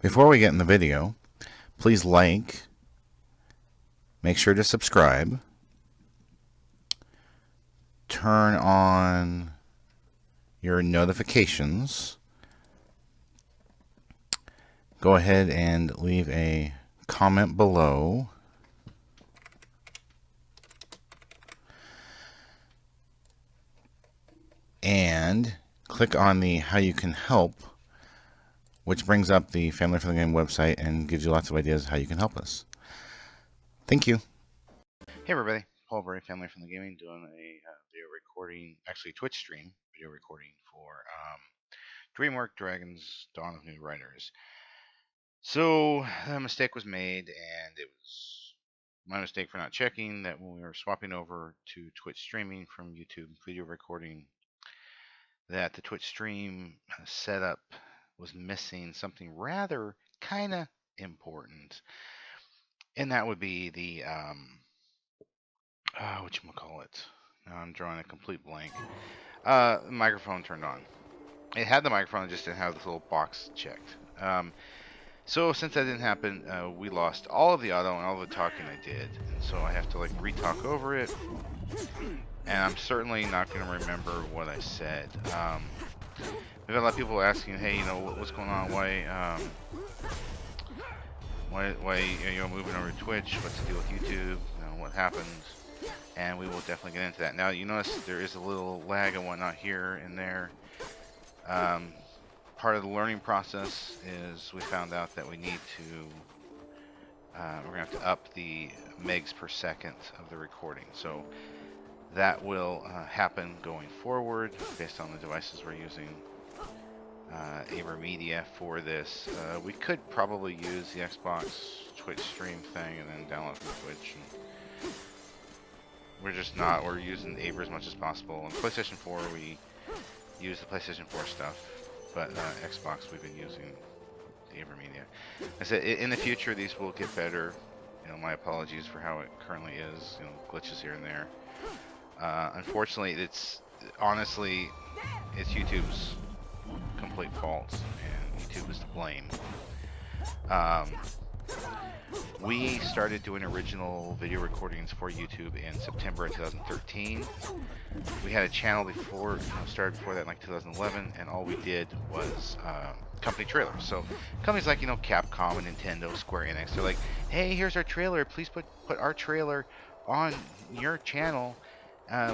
Before we get in the video, please like, make sure to subscribe, turn on your notifications, go ahead and leave a comment below, and click on the How You Can Help, which brings up the Family Friendly Game website and gives you lots of ideas how you can help us. Thank you. Hey everybody, Paul Bray, Family Friendly Gaming, doing a video recording, actually Twitch stream video recording for Dreamworks Dragons Dawn of New Riders. So a mistake was made, and it was my mistake for not checking that when we were swapping over to Twitch streaming from YouTube video recording, that the Twitch stream setup was missing something rather kind of important, and that would be the whatchamacallit. Now I'm drawing a complete blank. Microphone turned on. It had the microphone, it just didn't have this little box checked. So since that didn't happen, we lost all of the audio and all of the talking I did, and so I have to like re-talk over it, and I'm certainly not going to remember what I said. We've had a lot of people asking, hey, you know, what's going on? Why you know, moving over to Twitch? What's the deal with YouTube? You know, what happened? And we will definitely get into that. Now, you notice there is a little lag and whatnot here and there. Part of the learning process is we found out that we need to, we're going to have to up the megs per second of the recording. So that will happen going forward based on the devices we're using. Aber Media for this. We could probably use the Xbox Twitch stream thing and then download from Twitch. And we're just not. We're using Aber as much as possible. On PlayStation 4, we use the PlayStation 4 stuff, but Xbox, we've been using the Aber Media. I said in the future these will get better. You know, my apologies for how it currently is. You know, glitches here and there. Unfortunately, it's YouTube's complete fault, and YouTube is to blame. We started doing original video recordings for YouTube in September of 2013. We had a channel before, started before that in like 2011, and all we did was company trailers. So companies like, Capcom and Nintendo, Square Enix, they're like, hey, here's our trailer, please put our trailer on your channel.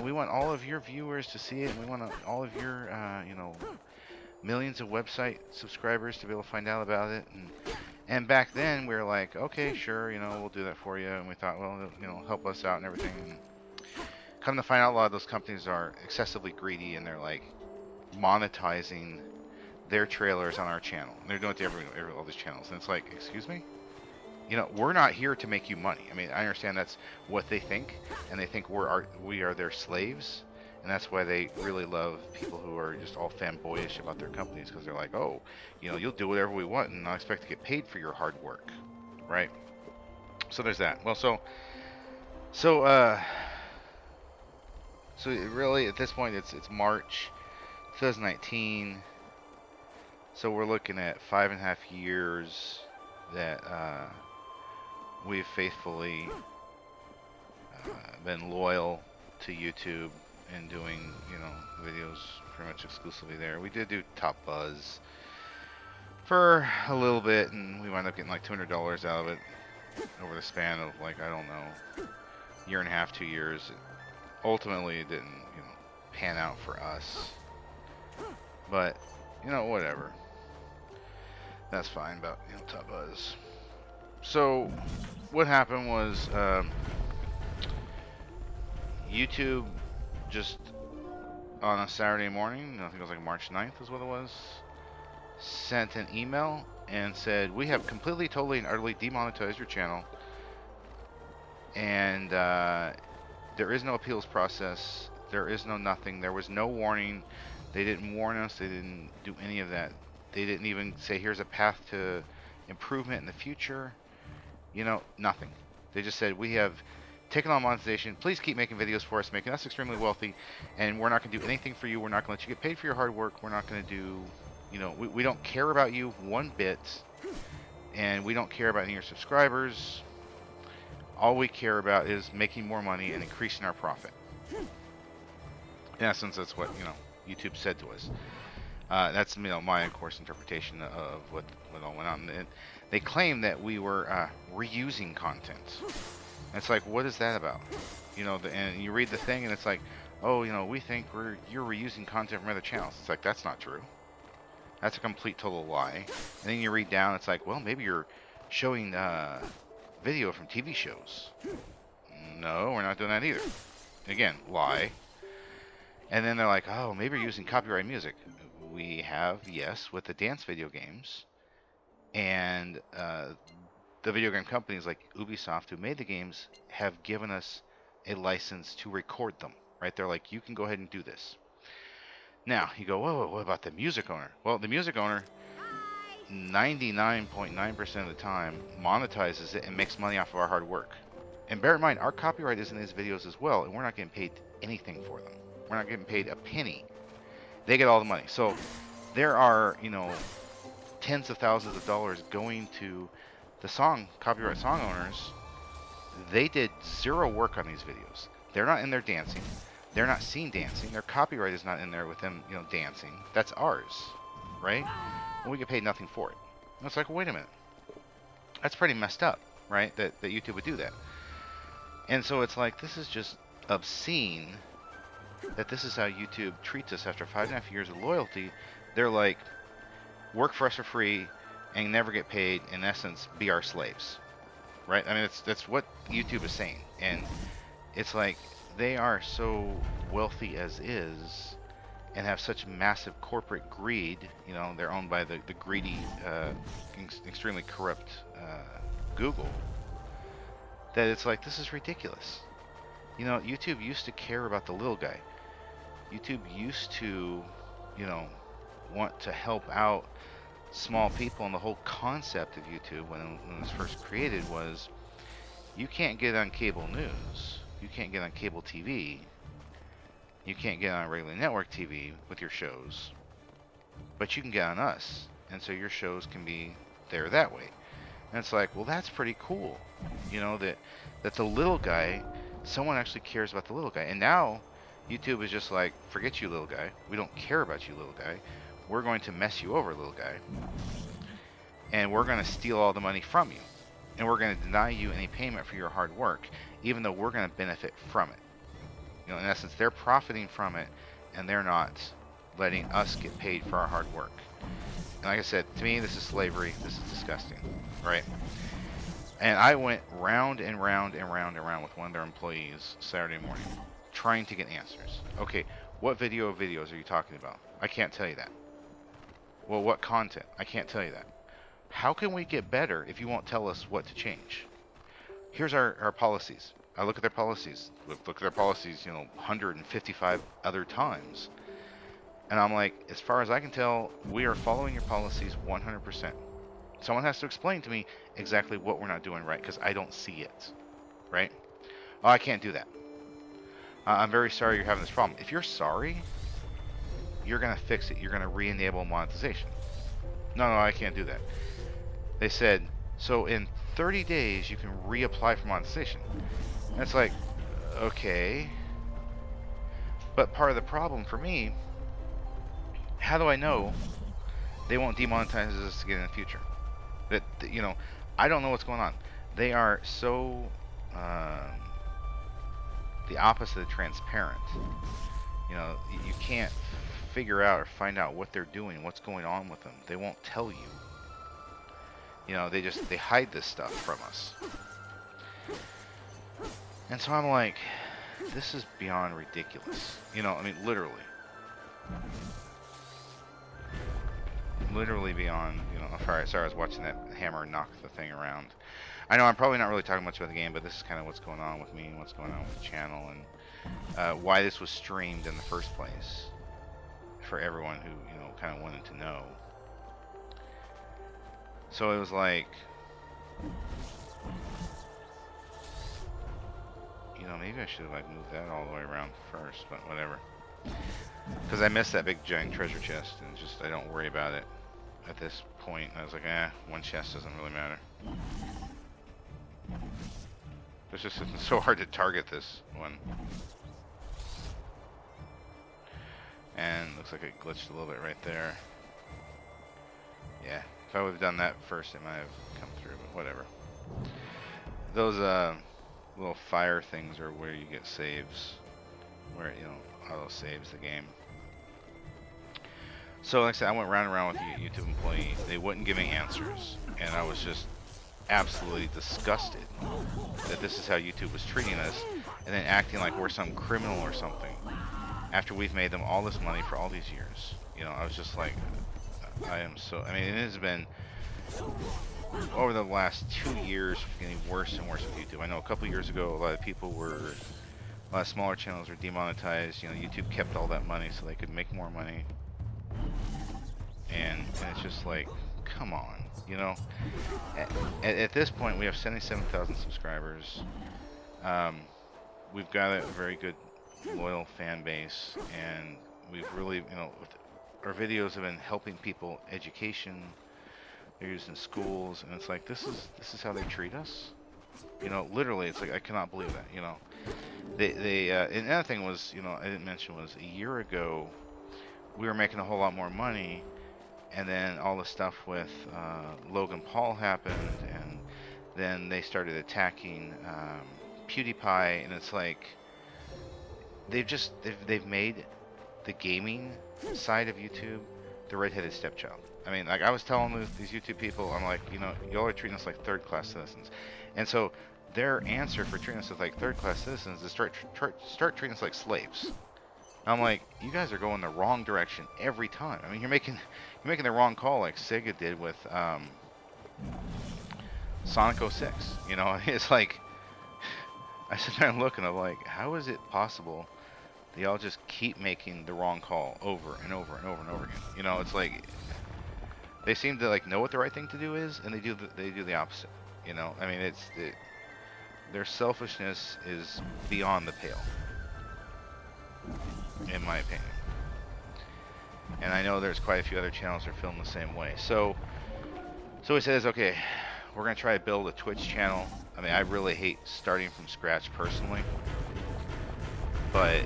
We want all of your viewers to see it, and we want all of your, millions of website subscribers to be able to find out about it. And back then we were like, okay, sure, we'll do that for you. And we thought, well, help us out and everything. And come to find out, a lot of those companies are excessively greedy, and they're like monetizing their trailers on our channel. And they're doing it to all these channels. And it's like, excuse me? We're not here to make you money. I mean, I understand that's what they think, and they think we are their slaves. And that's why they really love people who are just all fanboyish about their companies, because they're like, oh, you'll do whatever we want and not expect to get paid for your hard work, right? So there's that. Well, so it really, at this point, it's March 2019. So we're looking at 5.5 years that we've faithfully been loyal to YouTube and doing, videos pretty much exclusively there. We did do Top Buzz for a little bit, and we wound up getting like $200 out of it over the span of like, I don't know, year and a half, 2 years. Ultimately, it didn't, pan out for us. But, whatever. That's fine about, Top Buzz. So, what happened was, YouTube just on a Saturday morning, I think it was like March 9th is what it was, sent an email and said, we have completely, totally, and utterly demonetized your channel, and there is no appeals process, there is no nothing, there was no warning, they didn't warn us, they didn't do any of that, they didn't even say here's a path to improvement in the future, nothing. They just said, we have taken on monetization, please keep making videos for us, making us extremely wealthy, and we're not going to do anything for you, we're not going to let you get paid for your hard work, we're not going to do, we don't care about you one bit, and we don't care about any of your subscribers. All we care about is making more money and increasing our profit. In essence, that's what YouTube said to us. That's my, of course, interpretation of what all went on. And they claim that we were reusing content. And it's like, what is that about? And you read the thing, and it's like, oh, we think you're reusing content from other channels. It's like, that's not true. That's a complete total lie. And then you read down, it's like, well, maybe you're showing video from TV shows. No, we're not doing that either. Again, lie. And then they're like, oh, maybe you're using copyright music. We have, yes, with the dance video games. And the video game companies like Ubisoft, who made the games, have given us a license to record them. Right? They're like, you can go ahead and do this. Now, you go, whoa, what about the music owner? Well, the music owner, 99.9% of the time, monetizes it and makes money off of our hard work. And bear in mind, our copyright is in these videos as well, and we're not getting paid anything for them. We're not getting paid a penny. They get all the money. So there are, tens of thousands of dollars going to the copyright song owners. They did zero work on these videos. They're not in there dancing. They're not seen dancing. Their copyright is not in there with them, dancing. That's ours, right? And we get paid nothing for it. And it's like, well, wait a minute. That's pretty messed up, right? That YouTube would do that. And so it's like, this is just obscene that this is how YouTube treats us after 5.5 years of loyalty. They're like, work for us for free and never get paid, in essence, be our slaves, right? I mean, that's what YouTube is saying. And it's like, they are so wealthy as is and have such massive corporate greed. They're owned by the greedy, extremely corrupt Google, that it's like, this is ridiculous. YouTube used to care about the little guy. YouTube used to, want to help out small people. And the whole concept of YouTube when it was first created was, you can't get on cable news. You can't get on cable TV. You can't get on regular network TV with your shows. But you can get on us. And so your shows can be there that way. And it's like, well, that's pretty cool. That the little guy, someone actually cares about the little guy. And now YouTube is just like, forget you, little guy. We don't care about you, little guy. We're going to mess you over, little guy. And we're going to steal all the money from you. And we're going to deny you any payment for your hard work, even though we're going to benefit from it. In essence, they're profiting from it, and they're not letting us get paid for our hard work. And like I said, to me, this is slavery. This is disgusting, right? And I went round and round and round and round with one of their employees Saturday morning, trying to get answers. Okay, what videos are you talking about? I can't tell you that. Well, what content? I can't tell you that. How can we get better if you won't tell us what to change? Here's our policies. I look at their policies. Look at their policies, 155 other times. And I'm like, as far as I can tell, we are following your policies 100%. Someone has to explain to me exactly what we're not doing right, because I don't see it. Right? Oh, I can't do that. I'm very sorry you're having this problem. If you're sorry, you're going to fix it. You're going to re-enable monetization. No, I can't do that. They said, so in 30 days you can reapply for monetization. And it's like, okay. But part of the problem for me, how do I know they won't demonetize us again in the future? That, I don't know what's going on. They are so the opposite of transparent. You can't figure out or find out what they're doing, what's going on with them. They won't tell you. They hide this stuff from us. And so I'm like, this is beyond ridiculous. I mean, literally. Literally beyond, sorry, I was watching that hammer knock the thing around. I know I'm probably not really talking much about the game, but this is kind of what's going on with me and what's going on with the channel and why this was streamed in the first place for everyone who, kind of wanted to know. So it was like, maybe I should have moved that all the way around first, but whatever. Because I missed that big giant treasure chest, and I don't worry about it. at this point. I was like, one chest doesn't really matter. It's just so hard to target this one. And looks like it glitched a little bit right there. Yeah, if I would have done that first, it might have come through, but whatever. Those little fire things are where you get saves, where, you know, auto saves the game. So like I said, I went round and round with the YouTube employee. They wouldn't give me answers, and I was just absolutely disgusted that this is how YouTube was treating us, and then acting like we're some criminal or something after we've made them all this money for all these years. You know, I was just like, I am so, I mean, it has been over the last 2 years getting worse and worse with YouTube. I know a couple years ago, a lot of smaller channels were demonetized. You know, YouTube kept all that money so they could make more money. And it's just like, come on, you know. At this point, we have 77,000 subscribers. We've got a very good, loyal fan base, and we've really, you know, our videos have been helping people education. They're used in schools, and it's like, this is how they treat us. You know, literally, it's like, I cannot believe that. You know, and another thing was, you know, I didn't mention, was a year ago we were making a whole lot more money. And then all the stuff with Logan Paul happened, and then they started attacking PewDiePie, and it's like they've made the gaming side of YouTube the redheaded stepchild. I mean, like I was telling these YouTube people, I'm like, you know, y'all are treating us like third-class citizens, and so their answer for treating us as like third-class citizens is start treating us like slaves. I'm like, you guys are going the wrong direction every time. I mean, you're making the wrong call, like Sega did with Sonic 06. You know, it's like, I sit there and look, and I'm like, how is it possible they all just keep making the wrong call over and over and over and over again? You know, it's like they seem to like know what the right thing to do is, and they do the opposite. You know, I mean, their selfishness is beyond the pale, in my opinion. And I know there's quite a few other channels that are filmed the same way. So he says, okay, we're going to try to build a Twitch channel. I mean, I really hate starting from scratch personally. But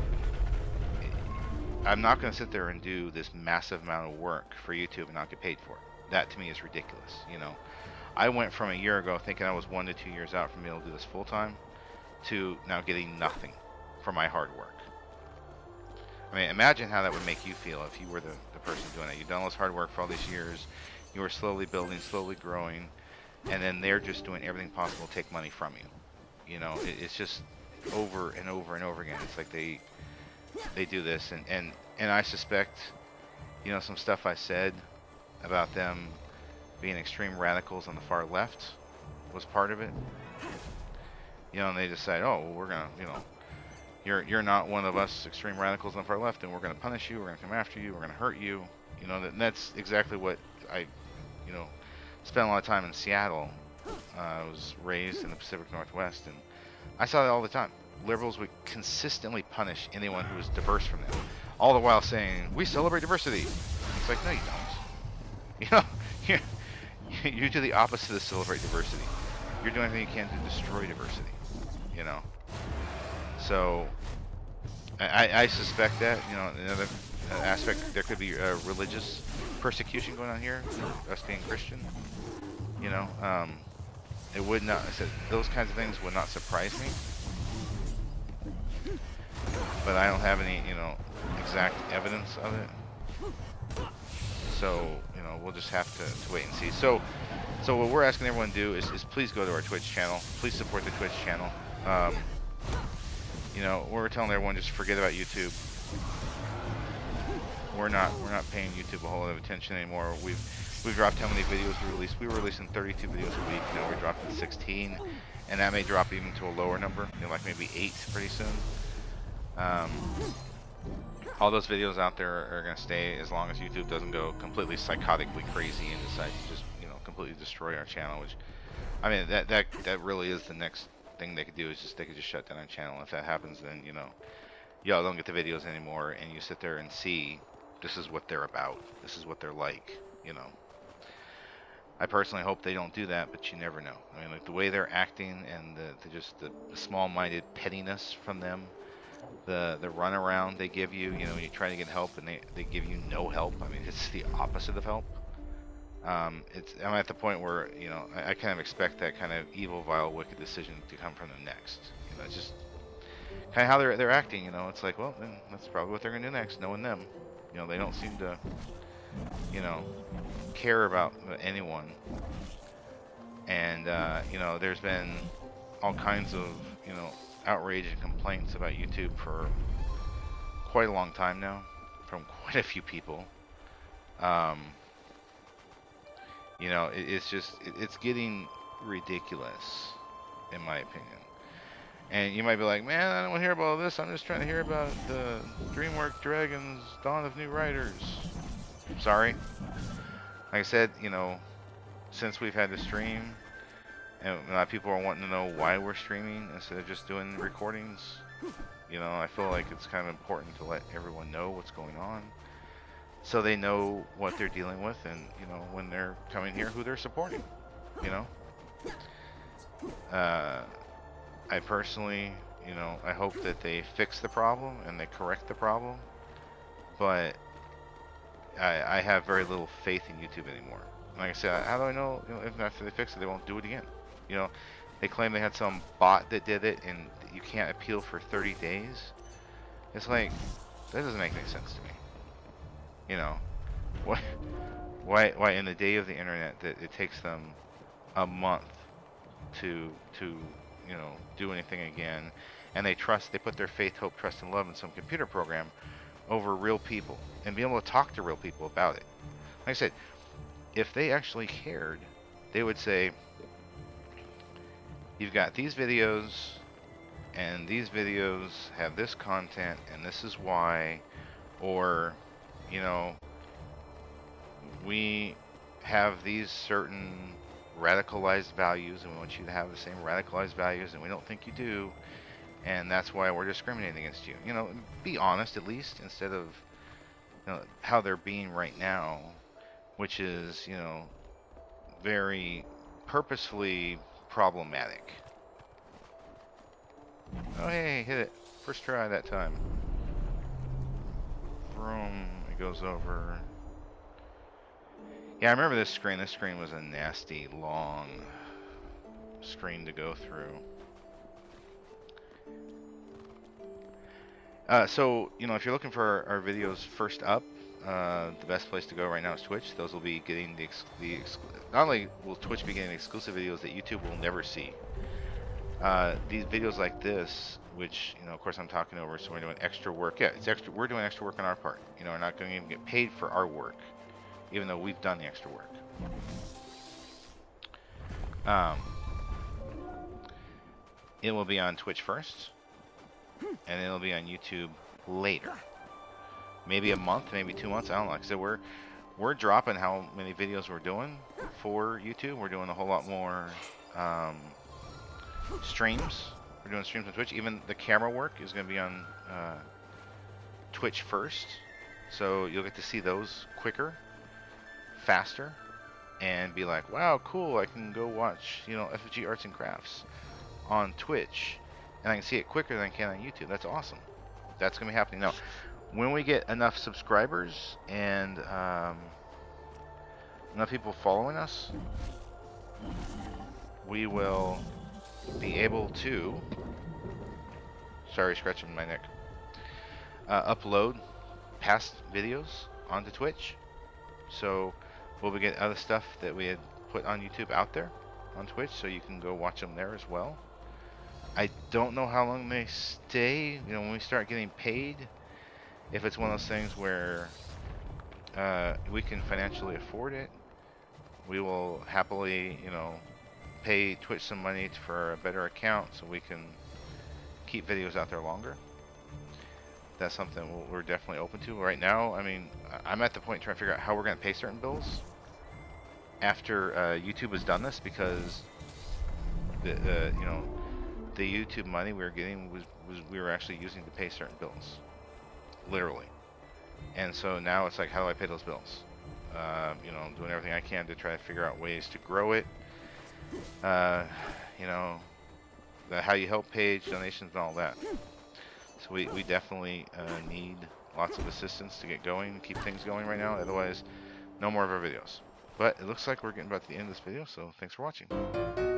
I'm not going to sit there and do this massive amount of work for YouTube and not get paid for it. That to me is ridiculous, you know. I went from a year ago thinking I was 1 to 2 years out from being able to do this full time to now getting nothing for my hard work. I mean, imagine how that would make you feel if you were the person doing it. You've done all this hard work for all these years. You were slowly building, slowly growing, and then they're just doing everything possible to take money from you. You know, it's just over and over and over again. It's like they do this, and I suspect, you know, some stuff I said about them being extreme radicals on the far left was part of it. You know, and they decide, oh, well, we're gonna, you know, you're not one of us extreme radicals on the far left, and we're going to punish you, we're going to come after you, we're going to hurt you. You know, that's exactly what I, you know, spent a lot of time in Seattle. I was raised in the Pacific Northwest, and I saw that all the time. Liberals would consistently punish anyone who was diverse from them, all the while saying, we celebrate diversity. And it's like, no, you don't. You know, you do the opposite of celebrate diversity. You're doing everything you can to destroy diversity, you know. So, I suspect that, you know, another aspect, there could be religious persecution going on here, us being Christian, you know. It would not, I said, those kinds of things would not surprise me. But I don't have any, you know, exact evidence of it. So, you know, we'll just have to wait and see. So what we're asking everyone to do is please go to our Twitch channel. Please support the Twitch channel. You know, we're telling everyone just forget about YouTube. We're not paying YouTube a whole lot of attention anymore. We've dropped how many videos we released. We were releasing 32 videos a week. Now we're dropping to 16, and that may drop even to a lower number, you know, like maybe 8 pretty soon. All those videos out there are going to stay as long as YouTube doesn't go completely psychotically crazy and decide to just, you know, completely destroy our channel. Which, I mean, that really is the next thing they could do, is just they could just shut down our channel. If that happens, then, you know, y'all don't get the videos anymore, and you sit there and see this is what they're about, this is what they're like, you know. I personally hope they don't do that, but you never know. I mean, like the way they're acting and the small-minded pettiness from them, the runaround they give you, when you try to get help and they give you no help. I mean, it's the opposite of help. I'm at the point where I kind of expect that kind of evil, vile, wicked decision to come from them next. It's just kind of how they're acting. It's like, well, then that's probably what they're gonna do next, knowing them. They don't seem to you know care about anyone. And there's been all kinds of outrage and complaints about YouTube for quite a long time now, from quite a few people. It's getting ridiculous, in my opinion. And you might be like, man, I don't want to hear about all this. I'm just trying to hear about the Dreamworks Dragons Dawn of New Riders. Sorry. Like I said, since we've had the stream, and a lot of people are wanting to know why we're streaming instead of just doing recordings. I feel like it's kind of important to let everyone know what's going on, so they know what they're dealing with, and when they're coming here, who they're supporting. I personally, I hope that they fix the problem and they correct the problem, but I have very little faith in YouTube anymore. Like I said, how do I know, if after they fix it, they won't do it again? They claim they had some bot that did it, and you can't appeal for 30 days. It's like, that doesn't make any sense to me. Why in the day of the internet that it takes them a month to do anything again, and they put their faith, hope, trust, and love in some computer program over real people, and be able to talk to real people about it. Like I said, if they actually cared, they would say, you've got these videos, and these videos have this content, and this is why, or, we have these certain radicalized values, and we want you to have the same radicalized values, and we don't think you do, and that's why we're discriminating against you. Be honest at least, instead of how they're being right now, which is very purposefully problematic. Oh hey, hit it. First try that time. Vroom, it goes over. Yeah, I remember this screen. This screen was a nasty, long screen to go through. So, if you're looking for our videos first up, the best place to go right now is Twitch. Those will be getting not only will Twitch be getting exclusive videos that YouTube will never see. These videos like this, which, of course I'm talking over, so we're doing extra work. Yeah, it's extra. We're doing extra work on our part. We're not going to even get paid for our work, even though we've done the extra work. It will be on Twitch first, and it'll be on YouTube later. Maybe a month, maybe 2 months. I don't know. Like I said, we're dropping how many videos we're doing for YouTube. We're doing a whole lot more streams. We're doing streams on Twitch. Even the camera work is going to be on Twitch first, so you'll get to see those quicker, faster, and be like, wow, cool, I can go watch FFG Arts and Crafts on Twitch, and I can see it quicker than I can on YouTube. That's awesome. That's gonna be happening now. When we get enough subscribers and enough people following us, we will be able to, sorry, scratching my neck, upload past videos onto Twitch. So we'll be getting other stuff that we had put on YouTube out there on Twitch, so you can go watch them there as well. I don't know how long they stay. When we start getting paid, if it's one of those things where we can financially afford it, we will happily, pay Twitch some money for a better account so we can keep videos out there longer. That's something we're definitely open to. Right now, I mean, I'm at the point trying to figure out how we're going to pay certain bills after YouTube has done this, because the YouTube money we were getting was we were actually using to pay certain bills, literally. And so now it's like, how do I pay those bills? You know, doing everything I can to try to figure out ways to grow it. Uh, you know, the how you help page, donations, and all that. So we definitely need lots of assistance to get going, keep things going right now. Otherwise, no more of our videos. But it looks like we're getting about to the end of this video, so thanks for watching.